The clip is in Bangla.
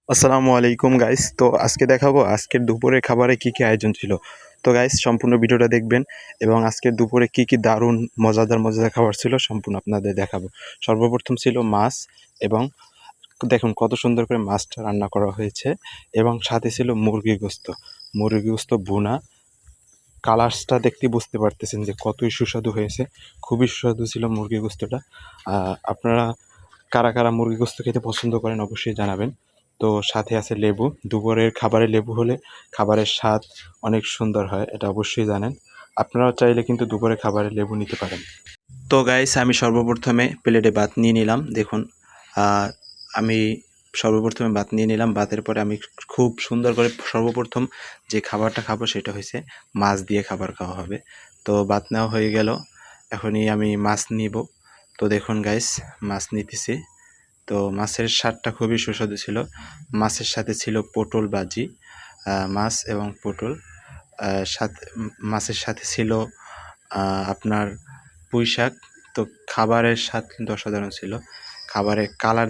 আসসালামু আলাইকুম গাইস। তো আজকে দেখাবো আজকের দুপুরের খাবারে কি কি আয়োজন ছিল। তো গাইস সম্পূর্ণ ভিডিওটা দেখবেন এবং আজকের দুপুরে কি কি দারুণ মজাদার খাবার ছিল সম্পূর্ণ আপনাদের দেখাবো। সর্বপ্রথম ছিল মাছ এবং দেখুন কত সুন্দর করে মাছটা রান্না করা হয়েছে এবং সাথে ছিল মুরগি গোস্ত ভুনা। কালার্সটা দেখতে বুঝতে পারতেছেন যে কতই সুস্বাদু হয়েছে। খুবই সুস্বাদু ছিল মুরগি গোস্তটা। আপনারা কারা কারা মুরগি গোস্ত খেতে পছন্দ করেন অবশ্যই জানাবেন। তো সাথে আছে লেবু। দুপুরের খাবারে লেবু হলে খাবারের স্বাদ অনেক সুন্দর হয়, এটা অবশ্যই জানেন। আপনারাও চাইলে কিন্তু দুপুরের খাবারে লেবু নিতে পারেন। তো গাইস আমি সর্বপ্রথমে প্লেটে ভাত নিয়ে নিলাম। দেখুন আমি সর্বপ্রথমে ভাত নিয়ে নিলাম। ভাতের পরে আমি খুব সুন্দর করে সর্বপ্রথম যে খাবারটা খাবো সেটা হয়েছে মাছ দিয়ে খাবার খাওয়া হবে। তো ভাত নেওয়া হয়ে গেল, এখনই আমি মাছ নিব। তো দেখুন গাইস মাছ নিতেছি। তো মাছের স্বাদটা খুবই সুস্বাদু ছিল। মাছের সাথে ছিল পটল ভাজি, মাছ এবং পটল সাথে মাছের সাথে ছিল আপনার পুঁই শাক। তো খাবারের স্বাদ কিন্তু অসাধারণ ছিল। খাবারের কালার